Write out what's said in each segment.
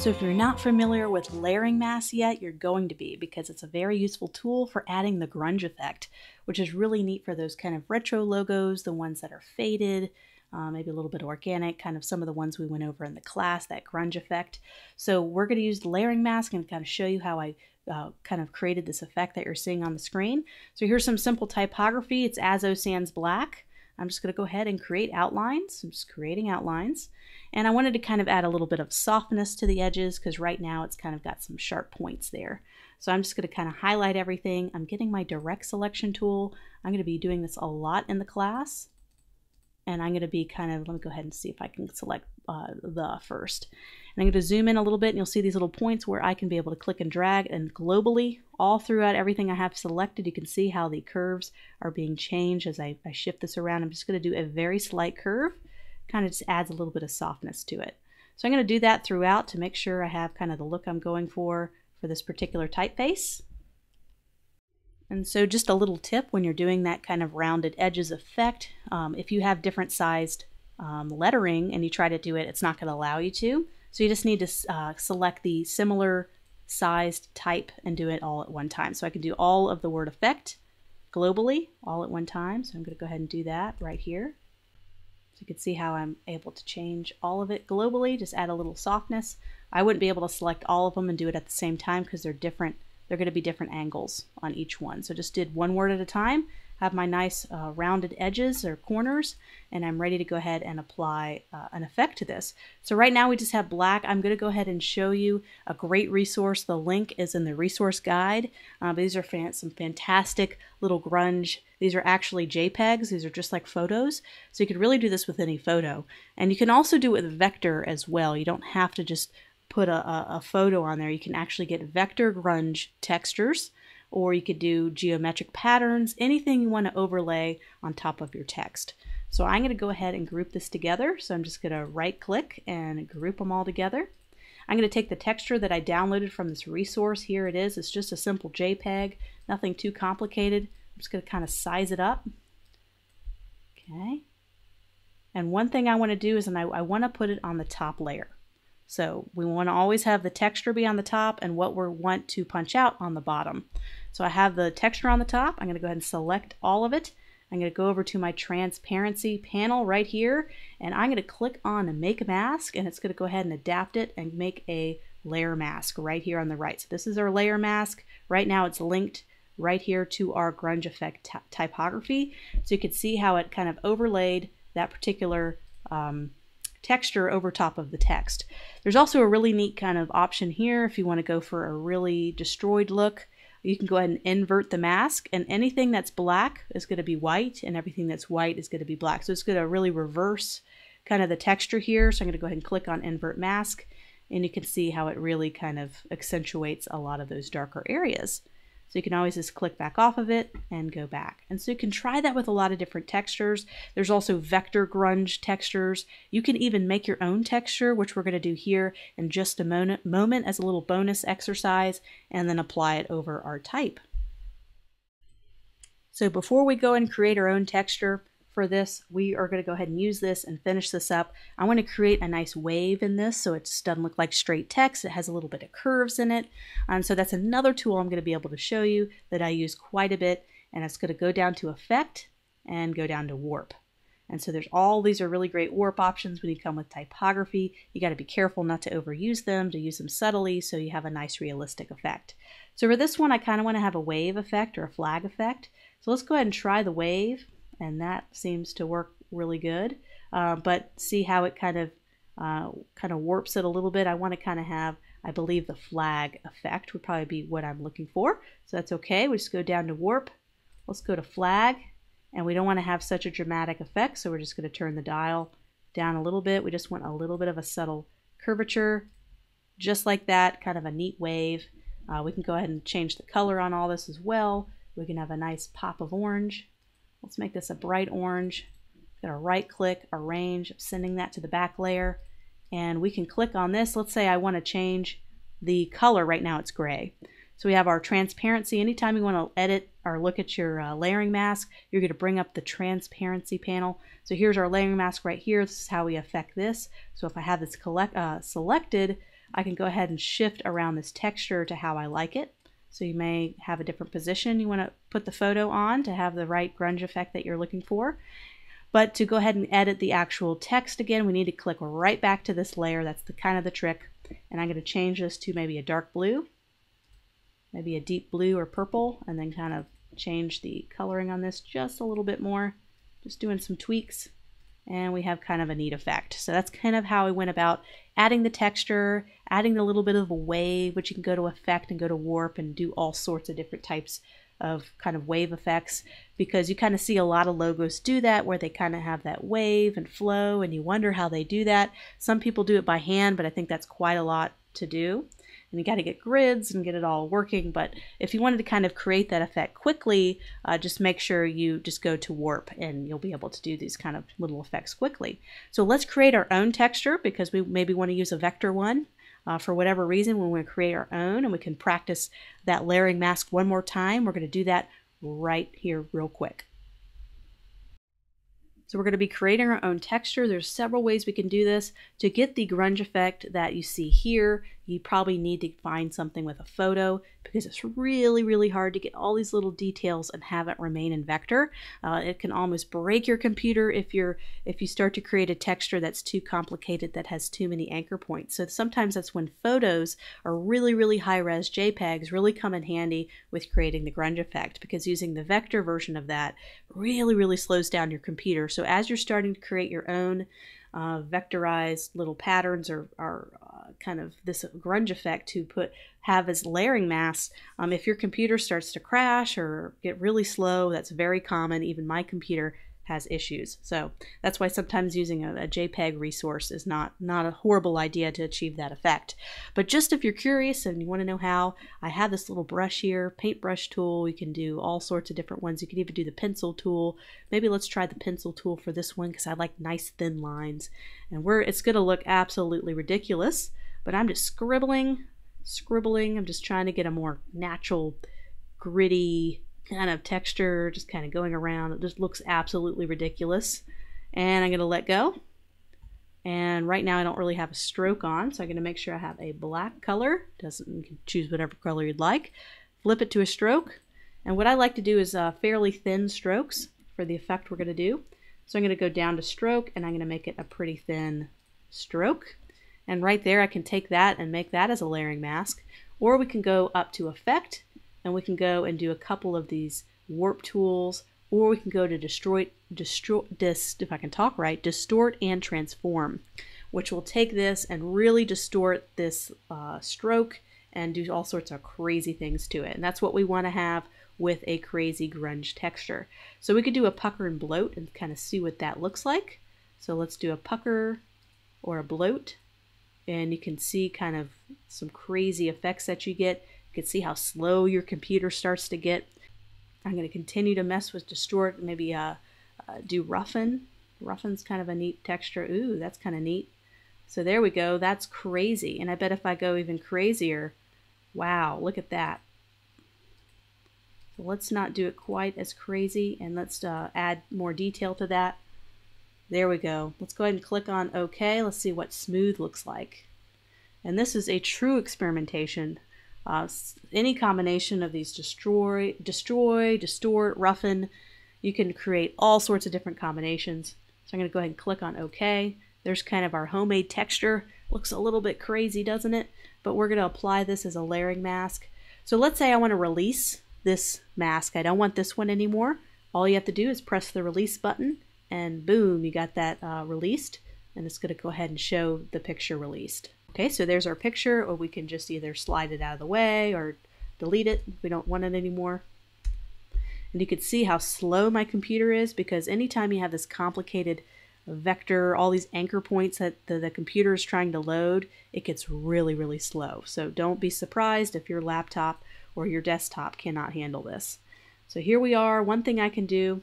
So if you're not familiar with layering masks yet, you're going to be, because it's a very useful tool for adding the grunge effect, which is really neat for those kind of retro logos, the ones that are faded, maybe a little bit organic, kind of some of the ones we went over in the class, that grunge effect. So we're going to use the layering mask and kind of show you how I kind of created this effect that you're seeing on the screen. So here's some simple typography. It's Azo Sans Black. I'm just going to go ahead and create outlines. I'm just creating outlines. And I wanted to kind of add a little bit of softness to the edges because right now it's kind of got some sharp points there. So I'm just going to kind of highlight everything. I'm getting my direct selection tool. I'm going to be doing this a lot in the class. And I'm going to be kind of, let me go ahead and see if I can select the first. And I'm going to zoom in a little bit and you'll see these little points where I can be able to click and drag, and globally all throughout everything I have selected, you can see how the curves are being changed as I shift this around. I'm just going to do a very slight curve, kind of just adds a little bit of softness to it. So I'm going to do that throughout to make sure I have kind of the look I'm going for this particular typeface. And so just a little tip when you're doing that kind of rounded edges effect, if you have different sized lettering and you try to do it, it's not going to allow you to. So you just need to select the similar sized type and do it all at one time. So I can do all of the word effect globally all at one time. So I'm going to go ahead and do that right here. So you can see how I'm able to change all of it globally, just add a little softness. I wouldn't be able to select all of them and do it at the same time because they're different. They're going to be different angles on each one. So just did one word at a time, have my nice rounded edges or corners, and I'm ready to go ahead and apply an effect to this. So right now we just have black. I'm going to go ahead and show you a great resource. The link is in the resource guide. These are some fantastic little grunge. These are actually JPEGs. These are just like photos. So you could really do this with any photo. And you can also do it with vector as well. You don't have to just put a photo on there. You can actually get vector grunge textures, or you could do geometric patterns, anything you want to overlay on top of your text. So I'm going to go ahead and group this together. So I'm just going to right click and group them all together. I'm going to take the texture that I downloaded from this resource. Here it is. It's just a simple JPEG, nothing too complicated. I'm just going to kind of size it up. Okay. And one thing I want to do is I want to put it on the top layer. So we want to always have the texture be on the top and what we want to punch out on the bottom. So I have the texture on the top. I'm going to go ahead and select all of it. I'm going to go over to my transparency panel right here, and I'm going to click on Make a Mask, and it's going to go ahead and adapt it and make a layer mask right here on the right. So this is our layer mask. Right now it's linked right here to our grunge effect typography. So you can see how it kind of overlaid that particular texture over top of the text. There's also a really neat kind of option here if you want to go for a really destroyed look. You can go ahead and invert the mask, and anything that's black is going to be white and everything that's white is going to be black. So it's going to really reverse kind of the texture here. So I'm going to go ahead and click on invert mask, and you can see how it really kind of accentuates a lot of those darker areas. So you can always just click back off of it and go back. And so you can try that with a lot of different textures. There's also vector grunge textures. You can even make your own texture, which we're going to do here in just a moment as a little bonus exercise, and then apply it over our type. So before we go and create our own texture for this, we are going to go ahead and use this and finish this up. I want to create a nice wave in this so it just doesn't look like straight text. It has a little bit of curves in it. So that's another tool I'm going to be able to show you that I use quite a bit, and it's going to go down to Effect and go down to Warp. And so these are really great warp options when you come with typography. You got to be careful not to overuse them, to use them subtly so you have a nice realistic effect. So for this one, I kind of want to have a wave effect or a flag effect. So let's go ahead and try the wave. And that seems to work really good, but see how it kind of warps it a little bit. I want to kind of have, I believe, the flag effect would probably be what I'm looking for. So that's okay. We just go down to warp. Let's go to flag, and we don't want to have such a dramatic effect, so we're just going to turn the dial down a little bit. We just want a little bit of a subtle curvature, just like that, kind of a neat wave. We can go ahead and change the color on all this as well. We can have a nice pop of orange. Let's make this a bright orange. Got a right click, arrange, sending that to the back layer. And we can click on this. Let's say I want to change the color. Right now it's gray. So we have our transparency. Anytime you want to edit or look at your layering mask, you're going to bring up the transparency panel. So here's our layering mask right here. This is how we affect this. So if I have this selected, I can go ahead and shift around this texture to how I like it. So you may have a different position you want to put the photo on to have the right grunge effect that you're looking for. But to go ahead and edit the actual text again, we need to click right back to this layer. That's the kind of the trick. And I'm going to change this to maybe a dark blue, maybe a deep blue or purple, and then kind of change the coloring on this just a little bit more, just doing some tweaks, and we have kind of a neat effect. So that's kind of how I went about adding the texture, adding a little bit of a wave, which you can go to effect and go to warp and do all sorts of different types of kind of wave effects, because you kind of see a lot of logos do that where they kind of have that wave and flow, and you wonder how they do that. Some people do it by hand, but I think that's quite a lot to do. And you got to get grids and get it all working. But if you wanted to kind of create that effect quickly, just make sure you just go to warp and you'll be able to do these kind of little effects quickly. So let's create our own texture, because we maybe want to use a vector one. For whatever reason, we want to create our own, and we can practice that layering mask one more time. We're going to do that right here real quick. So we're going to be creating our own texture. There's several ways we can do this. To get the grunge effect that you see here, you probably need to find something with a photo, because it's really, really hard to get all these little details and have it remain in vector. It can almost break your computer if you start to create a texture that's too complicated, that has too many anchor points. So sometimes that's when photos or really, really high-res JPEGs really come in handy with creating the grunge effect, because using the vector version of that really, really slows down your computer. So as you're starting to create your own vectorized little patterns or kind of this grunge effect to have as layering masks, if your computer starts to crash or get really slow, that's very common. Even my computer has issues. So that's why sometimes using a JPEG resource is not a horrible idea to achieve that effect. But just if you're curious and you want to know how, I have this little brush here, paintbrush tool. You can do all sorts of different ones. You can even do the pencil tool. Maybe let's try the pencil tool for this one, because I like nice thin lines. And it's going to look absolutely ridiculous, but I'm just scribbling. I'm just trying to get a more natural, gritty kind of texture, just kind of going around. It just looks absolutely ridiculous. And I'm going to let go. And right now I don't really have a stroke on, so I'm going to make sure I have a black color. You can choose whatever color you'd like. Flip it to a stroke. And what I like to do is fairly thin strokes for the effect we're going to do. So I'm going to go down to stroke, and I'm going to make it a pretty thin stroke. And right there I can take that and make that as a layering mask. Or we can go up to effect, and we can go and do a couple of these warp tools, or we can go to distort and transform, which will take this and really distort this stroke and do all sorts of crazy things to it. And that's what we want to have with a crazy grunge texture. So we could do a pucker and bloat and kind of see what that looks like. So let's do a pucker or a bloat, and you can see kind of some crazy effects that you get. You can see how slow your computer starts to get. I'm going to continue to mess with distort, maybe do roughen. Roughen's kind of a neat texture. Ooh, that's kind of neat. So there we go. That's crazy. And I bet if I go even crazier, wow, look at that. So let's not do it quite as crazy, and let's add more detail to that. There we go. Let's go ahead and click on OK. Let's see what smooth looks like. And this is a true experimentation. Any combination of these destroy, distort, roughen, you can create all sorts of different combinations. So I'm going to go ahead and click on OK. There's kind of our homemade texture. Looks a little bit crazy, doesn't it? But we're going to apply this as a layering mask. So let's say I want to release this mask. I don't want this one anymore. All you have to do is press the release button, and boom, you got that released. And it's going to go ahead and show the picture released. Okay, so there's our picture, or we can just either slide it out of the way or delete it if we don't want it anymore. And you can see how slow my computer is, because anytime you have this complicated vector, all these anchor points that the computer is trying to load, it gets really, really slow. So don't be surprised if your laptop or your desktop cannot handle this. So here we are. One thing I can do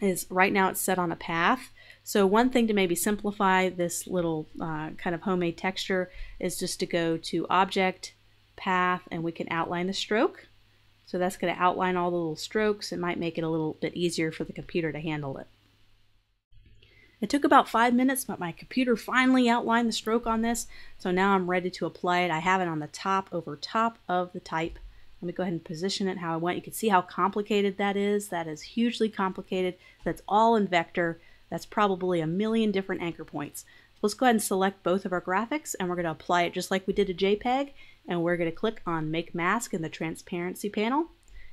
is right now it's set on a path. So one thing to maybe simplify this little kind of homemade texture is just to go to Object, Path, and we can outline the stroke. So that's going to outline all the little strokes. It might make it a little bit easier for the computer to handle it. It took about 5 minutes, but my computer finally outlined the stroke on this, so now I'm ready to apply it. I have it on the top over top of the type. Let me go ahead and position it how I want. You can see how complicated that is. That is hugely complicated. That's all in vector. That's probably a million different anchor points. Let's go ahead and select both of our graphics, and we're going to apply it just like we did a JPEG, and we're going to click on Make Mask in the Transparency panel,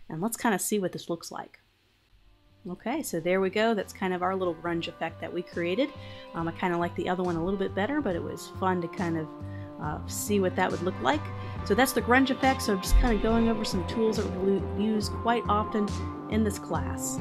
and let's kind of see what this looks like. Okay, so there we go. That's kind of our little grunge effect that we created. I kind of like the other one a little bit better, but it was fun to kind of see what that would look like. So that's the grunge effect. So I'm just kind of going over some tools that we use quite often in this class.